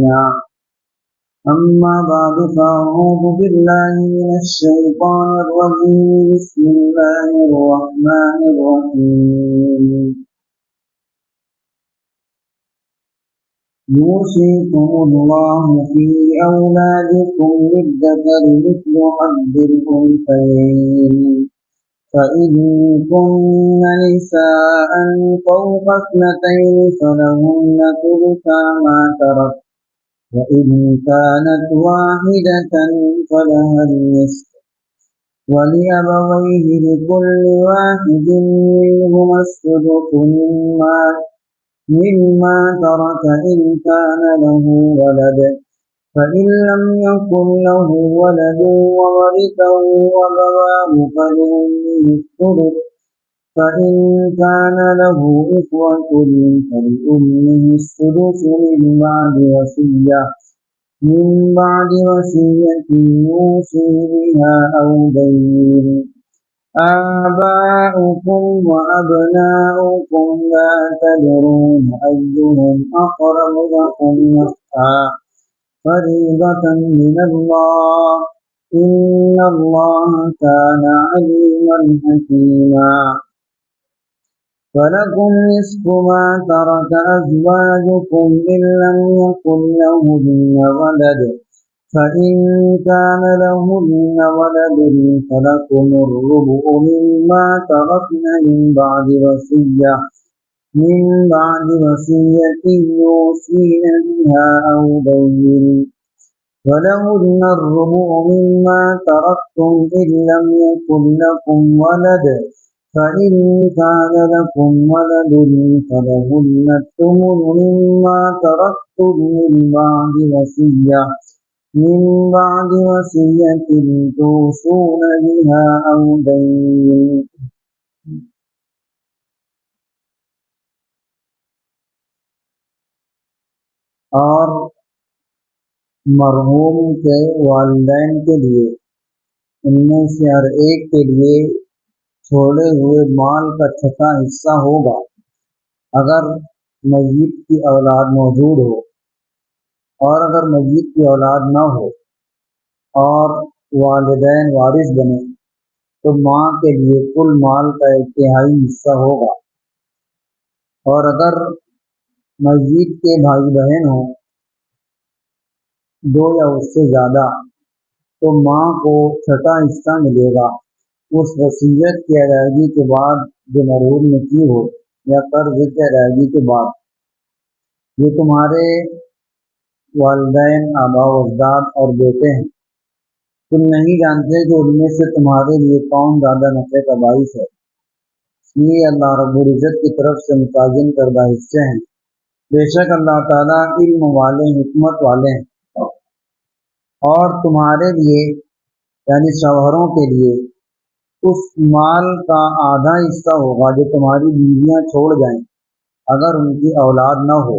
حكيما. أما بعد فأعوذ بالله من الشيطان الرجيم. بسم الله الرحمن الرحيم. يوصيكم الله في أولادكم للذكر مثل حظ الأنثيين، فإن كن نساء فوق اثنتين فلهن ثلثا ما ترك، وإن كانت واحدة فلها النصف، ولأبويه لكل واحد منهما السدس مما ترك إن كان له ولد، فإن لم يكن له ولد وورثه أبواه فلأمه الثلث، فإن كان له إخوة فلأمه السدس من بعد وصية يوصي بها أو دين. آباؤكم وأبناؤكم لا تدرون أيهم أقرب لكم نفعا، فريضة من الله، إن الله كان عليما حكيما. فلكم نصف ما ترك أزواجكم إن لم يكن لهن ولد، فإن كان لهن ولد فلكم الربع مما تركن من بعد وصية يوصين بها أو دين. ولهن الربع مما تركتم إن لم يكن لكم ولد، فإن كان لكم ولد فلهن الثمن مما تركتم من بعد وصية توصون بها أو دين. اور مرحوم کے والدین کے لیے ان میں سے ہر ایک کے لیے چھوڑے ہوئے مال کا چھٹا حصہ ہوگا اگر میت کی اولاد موجود ہو، اور اگر میت کی اولاد نہ ہو اور والدین وارث بنے تو ماں کے لیے کل مال کا 1/3 حصہ ہوگا، اور اگر میت کے بھائی بہن ہوں 2 یا اس سے زیادہ تو ماں کو چھٹا حصہ ملے گا اس وصیت کی ادائیگی کے بعد جو مرحوم نے کی ہو یا قرض کی ادائیگی کے بعد۔ یہ تمہارے والدین، آباء و اجداد اور بیٹے ہیں، تم نہیں جانتے کہ ان میں سے تمہارے لیے کون زیادہ نفع کا باعث ہے، اس لیے اللہ رب العزت کی طرف سے متعین کردہ حصے ہیں۔ بے شک اللہ تعالیٰ علم والے، حکمت والے ہیں۔ اور تمہارے لیے یعنی شوہروں کے لیے اس مال کا آدھا حصہ ہوگا جو تمہاری بیویاں چھوڑ جائیں اگر ان کی اولاد نہ ہو،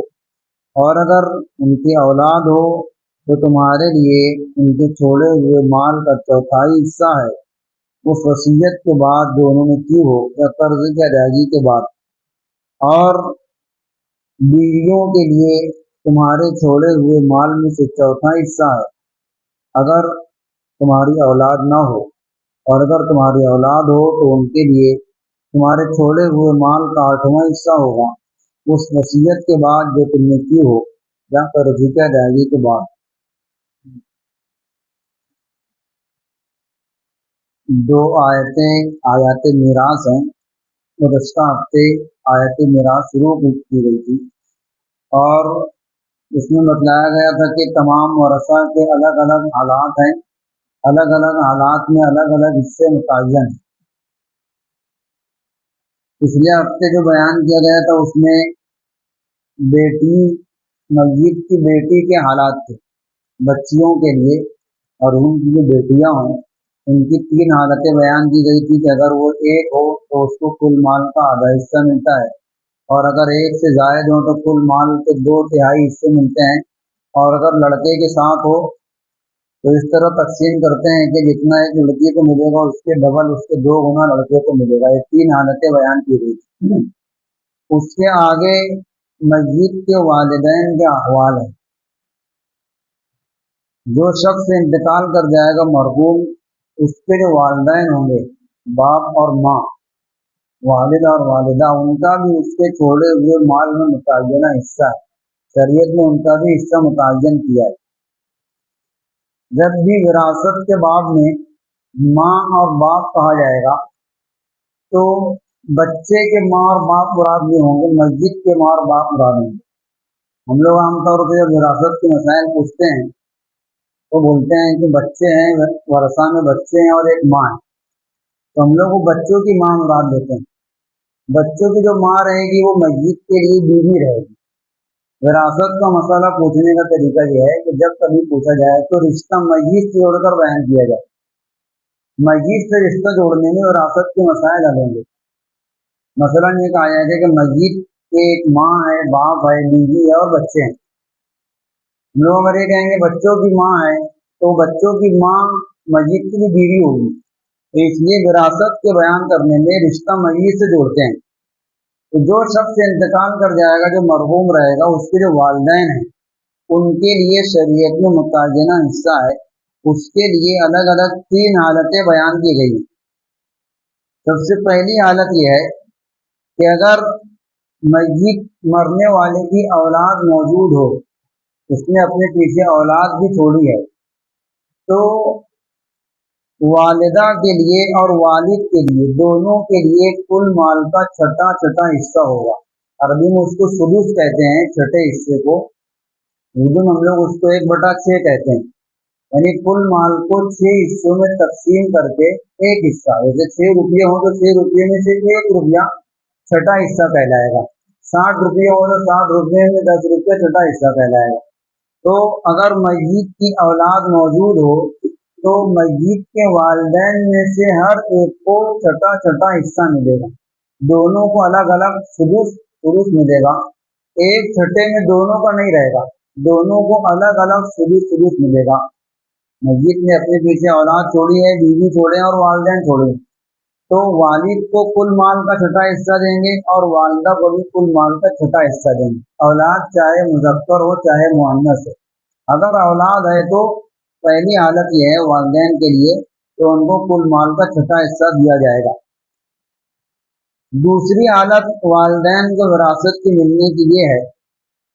اور اگر ان کی اولاد ہو تو تمہارے لیے ان کے چھوڑے ہوئے مال کا 1/4 حصہ ہے اس وصیت کے بعد جو انہوں نے کی ہو یا قرض کی ادائیگی کے بعد۔ اور بیویوں کے لیے تمہارے چھوڑے ہوئے مال میں سے 1/4 حصہ ہے اگر تمہاری اولاد نہ ہو، اور اگر تمہاری اولاد ہو تو ان کے لیے تمہارے چھوڑے ہوئے مال کا 8واں حصہ ہوگا اس وصیت کے بعد جو تم نے کی ہو یا قرض کی ادائیگی کے بعد۔ دو آیات میراث ہیں۔ گزشتہ ہفتے آیت میراث شروع کی گئی تھی اور اس میں بتلایا گیا تھا کہ تمام ورثہ کے الگ الگ حالات ہیں، الگ الگ حالات میں الگ الگ حصے متعین ہیں۔ پچھلے ہفتے جو بیان کیا گیا تھا اس میں میت کی بیٹی کے حالات تھے بچیوں کے لیے، اور ان کی جو بیٹیاں ہوں ان کی 3 حالتیں بیان کی گئی تھی کہ اگر وہ ایک ہو تو اس کو کل مال کا آدھا حصہ ملتا ہے، اور اگر ایک سے زائد ہو تو کل مال کے 2/3 حصے ملتے ہیں، اور اگر لڑکے کے ساتھ ہو تو اس طرح تقسیم کرتے ہیں کہ جتنا ایک لڑکی کو ملے گا اس کے ڈبل، اس کے 2 گنا لڑکے کو ملے گا۔ یہ 3 حالتیں بیان کی گئی تھی۔ اس کے آگے میت کے والدین کے احوال ہیں जो शख्स इंतकाल कर जाएगा मरहूम, उसके जो वालिदैन होंगे, बाप और माँ, वालिद और वालिदा, उनका भी उसके छोड़े हुए माल में मुतय्यना हिस्सा है। शरीयत में उनका भी हिस्सा मुतय्यन किया है। जब भी विरासत के बाब में माँ और बाप कहा जाएगा तो बच्चे के माँ और बाप मुराद नहीं होंगे, मस्जिद के माँ और बाप मुराद होंगे। हम लोग आमतौर पर जब विरासत के मसाइल पूछते हैं तो बोलते हैं कि बच्चे हैं, वरसा में बच्चे हैं और एक माँ है, तो हम लोग वो बच्चों की माँ मुराद लेते हैं। बच्चों की जो माँ रहेगी वो मस्जिद के लिए बीवी रहेगी। विरासत का मसला पूछने का तरीका यह है कि जब कभी पूछा जाए तो रिश्ता मस्जिद से जोड़कर बयान किया जाए। मस्जिद से रिश्ता जोड़ने में विरासत के मसाइल हल होंगे। मसलन ये कहा जाएगा कि मस्जिद के एक माँ है, बाप है, बीवी है और बच्चे हैं। हम लोग अगर ये कहेंगे बच्चों की माँ है तो बच्चों की माँ मस्जिद की भी बीवी होगी, तो इसलिए विरासत के बयान करने में रिश्ता मस्जिद से जोड़ते हैं। तो जो शख्स इंतकाल कर जाएगा, जो मरहूम रहेगा, उसके जो वालिदैन हैं उनके लिए शरीयत में मुतय्यना हिस्सा है। उसके लिए अलग अलग 3 हालतें बयान की गई। सबसे पहली हालत यह है कि अगर मय्यत मरने वाले की औलाद मौजूद हो, उसने अपने पीछे औलाद भी छोड़ी है, तो वालिदा के लिए और वालिद के लिए, दोनों के लिए कुल माल का छठा हिस्सा होगा। अरबी में उसको सुदुस कहते हैं, छठे हिस्से को। उर्दू में हम लोग उसको 1/6 कहते हैं। यानी कुल माल को 6 हिस्सों में तकसीम करके एक हिस्सा, जैसे 6 रुपये हो तो 6 रुपये में से 1 रुपया छठा हिस्सा कहलाएगा। 60 रुपये हो तो 60 रुपये में 10 रुपये छठा हिस्सा कहलाएगा। तो अगर मय्यत की औलाद मौजूद हो तो मय्यत के वालिदैन में से हर एक को छठा हिस्सा मिलेगा। दोनों को अलग अलग सुदुस मिलेगा। 1/6 में दोनों का नहीं रहेगा, दोनों को अलग अलग सुदुस मिलेगा। मस्जिद ने अपने पीछे औलाद छोड़ी है, बीवी छोड़े और वालिदैन छोड़े, तो वालिद को कुल माल का छठा हिस्सा देंगे और वालिदा को भी कुल माल का छठा हिस्सा देंगे। औलाद चाहे मुज़क्कर हो चाहे मुअन्नस हो। अगर औलाद है तो पहली हालत यह है वालिदैन के लिए, तो उनको कुल माल का छठा हिस्सा दिया जाएगा। दूसरी हालत वालिदैन को विरासत की मिलने की ये है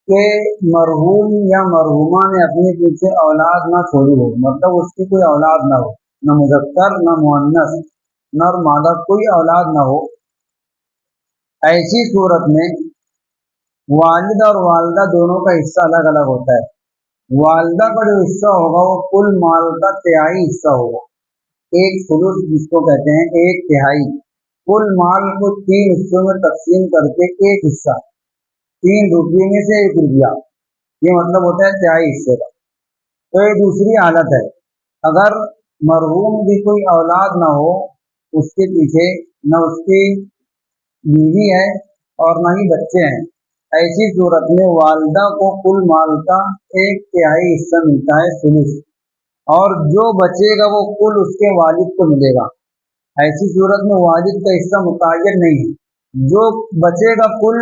कि मरहूम या मरहूमा ने अपने पीछे औलाद ना छोड़ी हो, मतलब उसकी कोई औलाद ना हो, न मुज़क्कर न मुअन्नस, नर मादा कोई औलाद ना हो। ऐसी सूरत में वालिद और वालिदा दोनों का हिस्सा अलग अलग होता है। वालिदा का जो हिस्सा होगा वो कुल माल का 1/3 हिस्सा होगा। 1/3 जिसको कहते हैं 1/3। कुल माल को 3 हिस्सों में तकसीम करके एक हिस्सा, 3 रुपये में से 1 रुपया, ये मतलब होता है 1/3 हिस्से का। तो ये दूसरी हालत है। अगर मरहूम की कोई औलाद ना हो, उसके पीछे न उसकी बीवी है और न ही बच्चे हैं, ऐसी सूरत में वालिदा को कुल माल का 1/3 हिस्सा मिलता है, सुलुस, और जो बचेगा वो कुल उसके वालिद को मिलेगा। ऐसी सूरत में वालिद का हिस्सा मुतय्यन नहीं है, जो बचेगा कुल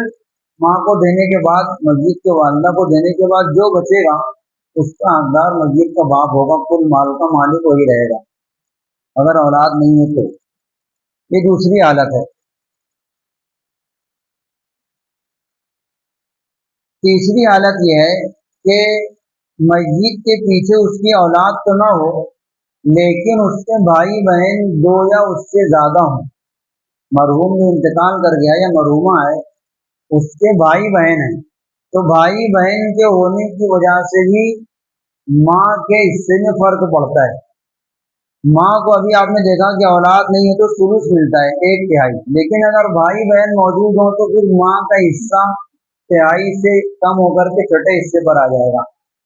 माँ को देने के बाद, मस्जिद के वालिदा को देने के बाद जो बचेगा उसका हकदार मस्जिद का बाप होगा, कुल माल का मालिक वही रहेगा अगर औलाद नहीं है तो। ये दूसरी हालत है। तीसरी हालत यह है कि मस्जिद के पीछे उसकी औलाद तो ना हो, लेकिन उसके भाई बहन 2 या उससे ज्यादा हों। मरहूम जो इंतकाल कर गया या मरहूमा है, उसके भाई बहन हैं, तो भाई बहन के होने की वजह से भी माँ के हिस्से में फर्क पड़ता है। माँ को अभी आपने देखा कि औलाद नहीं है तो सुलुस मिलता है, 1/3, लेकिन अगर भाई बहन मौजूद हो तो फिर माँ का हिस्सा 1/3 से कम होकर के छठे हिस्से पर आ जाएगा।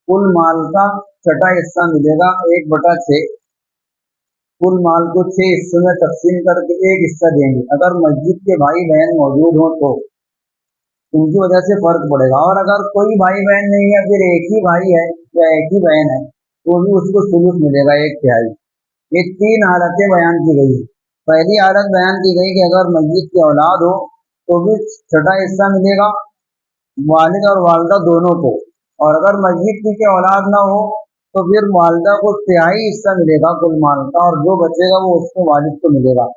कुल माल का छठा हिस्सा मिलेगा, 1/6। कुल माल को 6 हिस्सों में तकसीम करके एक हिस्सा देंगे। अगर मस्जिद के भाई बहन मौजूद हो तो उनकी वजह से फर्क पड़ेगा, और अगर कोई भाई बहन नहीं है, फिर एक ही भाई है या एक ही बहन है, तो भी उसको सुलुस मिलेगा, 1/3। ये 3 हालतें बयान की गई है। पहली हालत बयान की गई कि अगर मस्जिद की औलाद हो तो भी छठा हिस्सा मिलेगा, वालिद और वालिदा दोनों को, और अगर मस्जिद की औलाद ना हो तो फिर वालिदा को तिहाई हिस्सा मिलेगा कुल माल का, और जो बचेगा वो उसको वालिद को मिलेगा।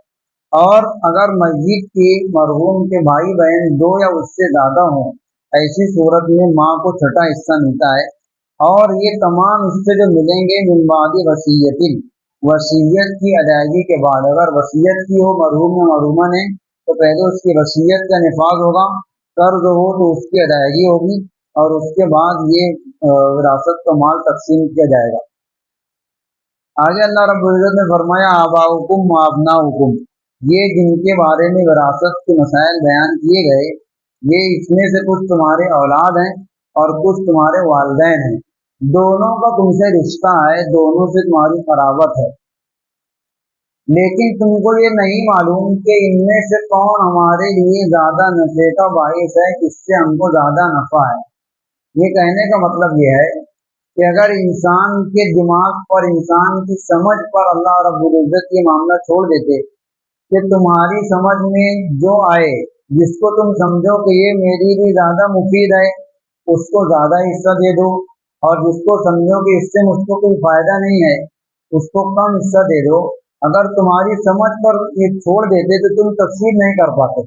और अगर मस्जिद के मरहूम के भाई बहन दो या उससे ज़्यादा हों, ऐसी सूरत में माँ को छठा हिस्सा मिलता है। और ये तमाम हिस्से जो मिलेंगे मिन बादी वसीयतिन, वसीयत की अदायगी के बाद। अगर वसीयत की हो मरहूम या मरहूमा ने, तो पहले उसकी वसीयत का निफाज होगा, कर्ज हो तो उसकी अदायगी होगी, और उसके बाद ये विरासत का माल तकसीम किया जाएगा। आगे अल्लाह रब्बुल इज्जत ने फरमाया आबाउकुम व अबनाउकुम, ये जिनके बारे में विरासत के मसाइल बयान किए गए, ये इसमें से कुछ तुम्हारे औलाद हैं और कुछ तुम्हारे वालिदैन हैं, दोनों का तुमसे रिश्ता है, दोनों से तुम्हारी करावत है, लेकिन तुमको ये नहीं मालूम कि इनमें से कौन हमारे लिए ज्यादा नफे का बाइस है, किससे हमको ज्यादा नफा है। ये कहने का मतलब ये है कि अगर इंसान के दिमाग पर, इंसान की समझ पर अल्लाह रब्बुल इज्जत ये मामला छोड़ देते कि तुम्हारी समझ में जो आए, जिसको तुम समझो कि ये मेरे लिए ज्यादा मुफीद है, उसको ज्यादा हिस्सा दे दो, और जिसको समझो कि इससे मुझको कोई फायदा नहीं है, उसको कम हिस्सा दे दो। अगर तुम्हारी समझ पर ये छोड़ देते तो तुम तफसील नहीं कर पाते,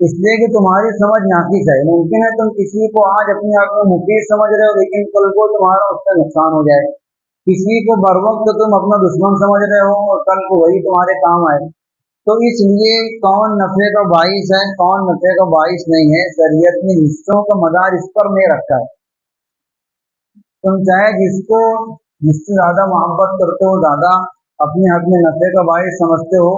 इसलिए कि तुम्हारी समझ नाकिस है। मुमकिन है तुम किसी को आज अपने आप में मुफीद समझ रहे हो, लेकिन कल को तुम्हारा उससे नुकसान हो जाए। किसी को बर वक्त तुम अपना दुश्मन समझ रहे हो और कल को वही तुम्हारे काम आए। तो इसलिए कौन नफे का बाइस है, कौन नफे का बाइस नहीं है, शरीयत ने हिस्सों का मदार इस पर नहीं रखा है। तुम चाहे जिससे ज्यादा मोहब्बत करते हो, ज्यादा अपने हक में नफे का बाइस समझते हो,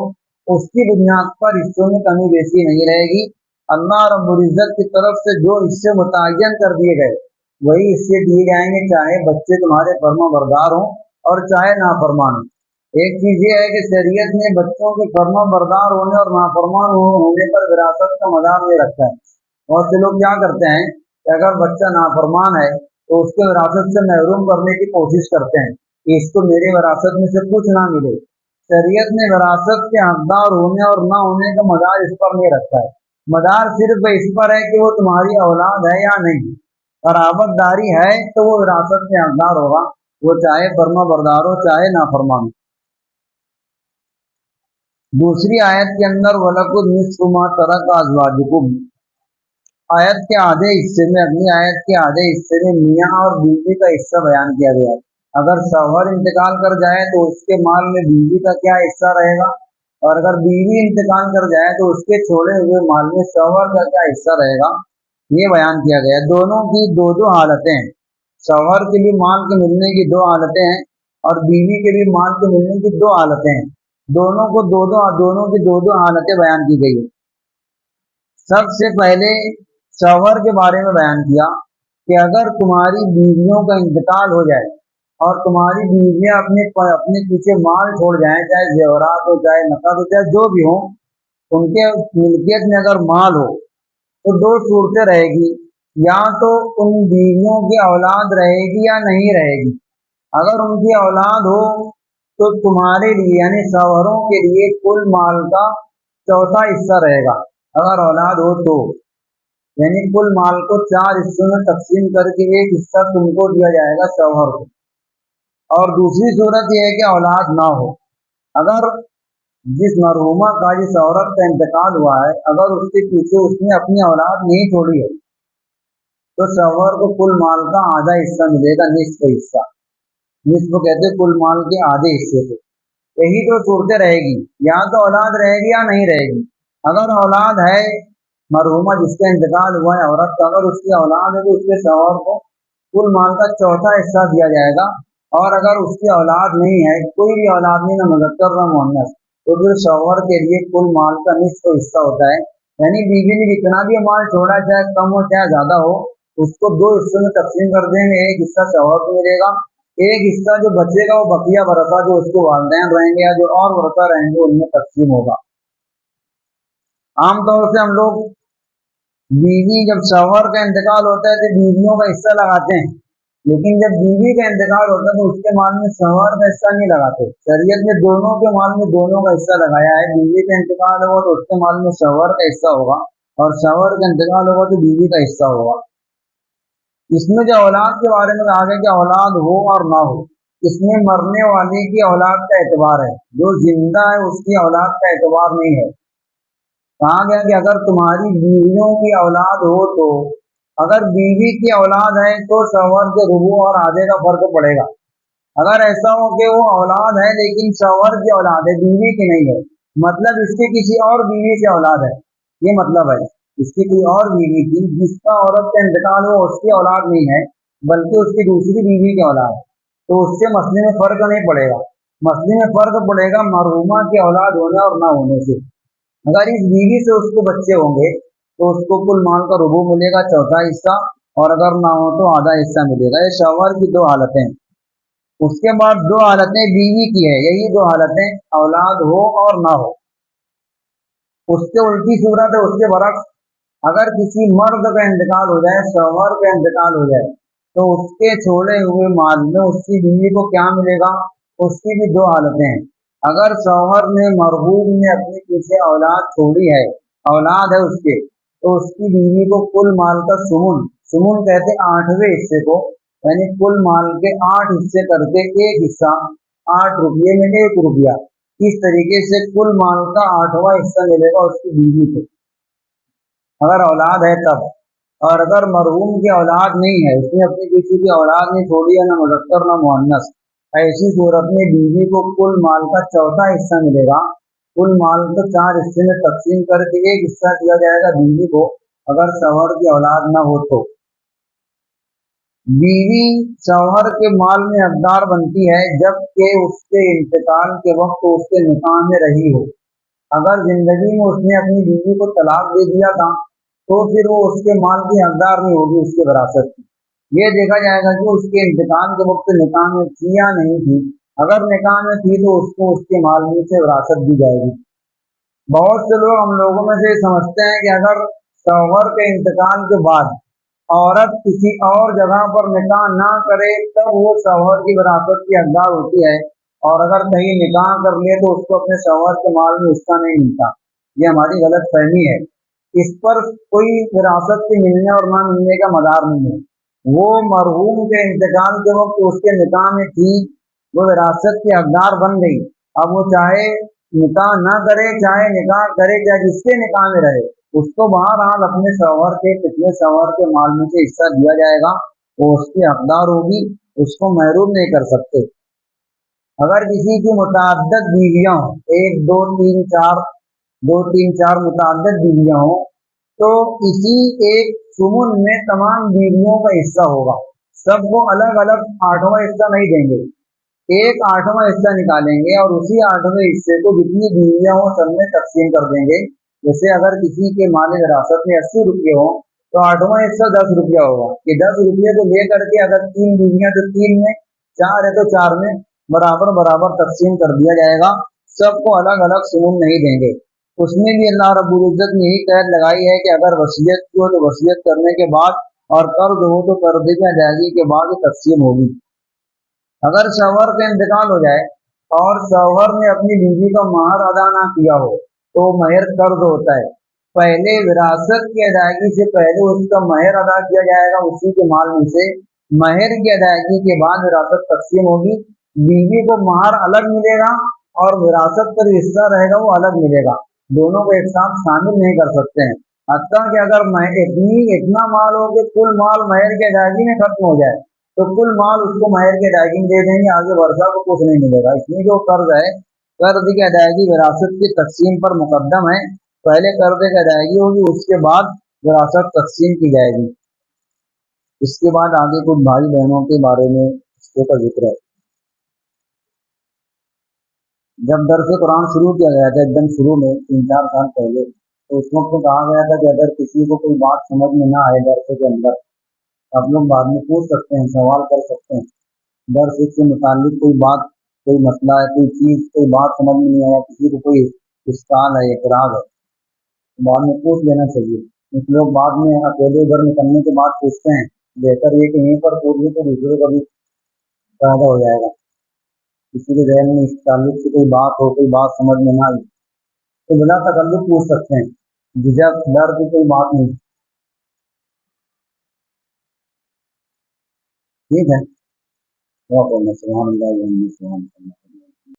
उसकी बुनियाद पर हिस्सों में कमी बेशी नहीं रहेगी। अल्लाह रब्बुल इज्जत की तरफ से जो हिस्से मुतय्यन कर दिए गए वही हिस्से दिए जाएंगे, चाहे बच्चे तुम्हारे फर्मा बरदार हों और चाहे नाफरमान हों। एक चीज ये है कि शरीयत ने बच्चों के फर्मा बरदार होने और नाफरमान होने पर विरासत का मदार नहीं रखा है। बहुत से लोग क्या करते हैं कि अगर बच्चा नाफरमान है तो उसके विरासत से महरूम करने की कोशिश करते हैं कि इसको मेरे विरासत में से कुछ ना मिले। शरीयत ने विरासत के हकदार होने और ना होने का मदार इस पर नहीं रखा है। मदार सिर्फ इस पर है कि वो तुम्हारी औलाद है या नहीं। बराबरदारी है तो वो विरासत के हकदार होगा, वो चाहे फर्मा बरदार हो चाहे नाफरमान। दूसरी आयत के अंदर वलकुद निस्फु मा तरक अज़वाजुकुम, आयत के आधे हिस्से में, अगली आयत के आधे हिस्से में मियाँ और बीवी का हिस्सा बयान किया गया है। अगर शौहर इंतकाल कर जाए तो उसके माल में बीवी का क्या हिस्सा रहेगा, और अगर बीवी इंतकाल कर जाए तो उसके छोड़े हुए माल में शौहर का क्या हिस्सा रहेगा, ये बयान किया गया है। दोनों की दो दो हालतें हैं। शौहर के लिए माल के मिलने की दो हालतें हैं और बीवी के लिए माल के मिलने की दो हालतें हैं। दोनों की दो दो हालतें बयान की गई है। सबसे पहले शौहर के बारे में बयान किया कि अगर तुम्हारी बीवियों का इंतकाल हो जाए और तुम्हारी बीवियां अपने पीछे माल छोड़ जाएं, चाहे जेवरात हो, चाहे नकद हो, चाहे जो भी हो, उनके मिल्कियत में अगर माल हो, तो दो सूरतें रहेगी। या तो उन बीवियों की औलाद रहेगी या नहीं रहेगी। अगर उनकी औलाद हो तो तुम्हारे लिए यानी शौहरों के लिए कुल माल का चौथा हिस्सा रहेगा। अगर औलाद हो तो यानी कुल माल को चार हिस्सों में तकसीम करके एक हिस्सा तुमको दिया जाएगा शौहर को। और दूसरी सूरत यह है कि औलाद ना हो। अगर जिस मरहूमा का, जिस औरत का इंतकाल हुआ है, अगर उसके पीछे उसने अपनी औलाद नहीं छोड़ी है तो शौहर को कुल माल का आधा हिस्सा मिलेगा, निस्फ हिस्सा। निस्फ कहते कुल माल के आधे हिस्से को। यही तो सूरतें रहेगी, या तो औलाद रहेगी या नहीं रहेगी। अगर औलाद है, मरहूमा जिसका इंतकाल हुआ है औरत का, अगर उसकी औलाद है तो उसके शौहर को कुल माल का चौथा हिस्सा दिया जाएगा। और अगर उसकी औलाद नहीं है, कोई भी औलाद नहीं, ना मुज़क्कर ना मुअन्नस, तो फिर शौहर के लिए कुल माल का निस्फ हिस्सा होता है। यानी बीवी ने जितना भी माल छोड़ा, चाहे कम हो चाहे ज्यादा हो, उसको दो हिस्सों में तकसीम कर देंगे। एक हिस्सा शौहर को मिलेगा, एक हिस्सा जो बचेगा वो बकिया वरसा जो उसको वालिदैन रहेंगे या जो और वरसा रहेंगे उनमें तकसीम होगा। आमतौर से हम लोग बीवी, जब शौहर का इंतकाल होता है तो बीवियों का हिस्सा लगाते हैं, लेकिन जब बीवी का इंतकाल होता है तो उसके माल में शौहर का हिस्सा नहीं लगाते। शरीयत ने दोनों के माल में दोनों का हिस्सा लगाया है। बीवी का इंतकाल होगा तो उसके माल में शौहर का हिस्सा होगा, और शौहर का इंतकाल होगा तो बीवी का हिस्सा होगा। इसमें जो औलाद के बारे में कहा गया कि औलाद हो और ना हो, इसमें मरने वाले की औलाद का एतबार है, जो जिंदा है उसकी औलाद का एतबार नहीं है। कहा गया कि अगर तुम्हारी बीवियों की औलाद हो तो अगर बीवी की औलाद है तो शौहर के रुबू और आधे का फर्क पड़ेगा। अगर ऐसा हो कि वो औलाद है लेकिन शौहर की औलाद है, बीवी की नहीं है, मतलब इसकी किसी और बीवी की औलाद है, ये मतलब है इसकी कोई और बीवी थी जिसका औरत का इंतकाल हो, उसकी औलाद नहीं है बल्कि उसकी दूसरी बीवी की औलाद है, तो उससे मसले में फर्क नहीं पड़ेगा। मसले में फर्क पड़ेगा मरहुमा की औलाद होने और ना होने से। अगर इस बीवी से उसको बच्चे होंगे तो उसको कुल माल का रुबू मिलेगा, चौथा हिस्सा, और अगर ना हो तो आधा हिस्सा मिलेगा। ये शौहर की दो हालतें। उसके बाद दो हालतें बीवी की है, यही दो हालतें, औलाद हो और ना हो। उसके उल्टी सूरत है, उसके बरक्स, अगर किसी मर्द का इंतकाल हो जाए, शौहर का इंतकाल हो जाए, तो उसके छोड़े हुए माल में उसकी बीवी को क्या मिलेगा? उसकी भी दो हालतें हैं। अगर शौहर ने मरहूम ने अपने पीछे औलाद छोड़ी है, औलाद है उसके, तो उसकी बीवी को कुल माल का सुमुन, सुमुन कहते 8वें हिस्से को, यानी कुल माल के 8 हिस्से करके एक हिस्सा 8 रुपये में 1 रुपया, इस तरीके से कुल माल का 8वां हिस्सा मिलेगा उसकी बीवी को, अगर औलाद है तब। और अगर मरहूम की औलाद नहीं है, उसने अपनी किसी की औलाद नहीं छोड़ी है, ना मुज़क्कर ना मुअन्नस, ऐसी सूरत में बीवी को कुल माल का चौथा हिस्सा मिलेगा। कुल माल को 4 हिस्से में तकसीम करके एक हिस्सा दिया जाएगा बीवी को, अगर शौहर की औलाद ना हो तो। बीवी शौहर के माल में हकदार बनती है जबकि उसके इंतकाल के वक्त उसके निकाह में रही हो। अगर जिंदगी में उसने अपनी बीवी को तलाक दे दिया था तो फिर वो उसके माल की हकदार नहीं होगी, उसके विरासत की। ये देखा जाएगा कि उसके इंतकाल के वक्त निकाह में थी या नहीं थी। अगर निकाह में थी तो उसको उसके माल में से विरासत दी जाएगी। बहुत से लोग हम लोगों में से समझते हैं कि अगर शौहर के इंतकाल के बाद औरत किसी और जगह पर निकाह ना करे तब वो शौहर की विरासत की हकदार होती है, और अगर कहीं निकाह कर ले तो उसको अपने शौहर के माल में हिस्सा नहीं मिलता। ये हमारी गलत फहमी है, इस पर कोई विरासत के मिलने और ना मिलने का मदार नहीं है। वो मरहूम के इंतकाल के वक्त उसके निकाह में थी, वो विरासत की हकदार बन गई। अब वो चाहे निकाह ना करे, चाहे निकाह करे, चाहे जिसके निकाह में रहे, उसको बहरहाल अपने शौहर के, पिछले शौहर के माल में से हिस्सा दिया जाएगा, वो उसकी हकदार होगी, उसको महरूम नहीं कर सकते। अगर किसी की मुतअद्दिद बीवियां हो, 1 2 3 4, 2 3 4 मुतअद्दिद बीवियां हो, तो इसी एक सुमुन में तमाम बीवियों का हिस्सा होगा। सबको अलग अलग 8वां हिस्सा नहीं देंगे, एक 8वां हिस्सा निकालेंगे और उसी 8वें हिस्से को जितनी बीवियां हो सब में तकसीम कर देंगे। जैसे अगर किसी के माल विरासत में 80 रुपये हो तो 8वां हिस्सा 10 रुपया होगा, कि 10 रुपये को लेकर के अगर 3 बीवियां तो 3 में, 4 है तो 4 में बराबर बराबर तकसीम कर दिया जाएगा। सबको अलग अलग सुमून नहीं देंगे। उसमें भी अल्लाह रब्बुल इज्जत ने यही कैद लगाई है कि अगर वसीयत की हो तो वसीयत करने के बाद, और कर्ज हो तो कर्ज की अदायगी के बाद तकसीम होगी। अगर शौहर का इंतकाल हो जाए और शौहर ने अपनी बीवी का महर अदा ना किया हो तो महर कर्ज होता है। पहले विरासत की अदायगी से पहले उसका महर अदा किया जाएगा उसी के माल में से, महर की अदायगी के बाद विरासत तकसीम होगी। बीवी को महर अलग मिलेगा और विरासत पर हिस्सा रहेगा वो अलग मिलेगा, दोनों को एक साथ शामिल नहीं कर सकते हैं। हत्ता कि अगर इतना माल हो कि कुल माल महर की अदायगी में खत्म हो जाए तो कुल माल उसको महर की अदायगी में दे देंगे, आगे वर्षा को कुछ नहीं मिलेगा। इसमें जो कर्ज है, कर्ज की अदायगी विरासत की तकसीम पर मुकद्दम है। पहले कर्ज की अदायगी होगी, उसके बाद विरासत तकसीम की जाएगी। इसके बाद आगे कुछ भाई बहनों के बारे में इसके का जिक्र है। जब दरस कुरान शुरू किया गया था एकदम शुरू में 3 4 साल पहले, तो उस वक्त कहा गया था कि अगर किसी को कोई बात समझ में ना आए दरस के अंदर, आप लोग बाद में पूछ सकते हैं, सवाल कर सकते हैं। दर्स से मुतालिक कोई बात, कोई मसला है, कोई चीज़, कोई बात समझ में नहीं आया, किसी को कोई इश्काल है, एतराज है, तो बाद में पूछ लेना चाहिए। कुछ लोग बाद में अकेले घर निकलने के बाद पूछते हैं, बेहतर ये कि यहीं पर पूछ ले तो दूसरों का भी फायदा हो जाएगा। किसी के जहन में इस ताल्लुक से कोई बात हो, कोई बात समझ में ना आई तो बिना तकल्लुफ पूछ सकते हैं, झिझक डर की कोई बात नहीं। ٹھیک ہے، وہ پڑھنا سبحان اللہ و بحمدہ سبحان اللہ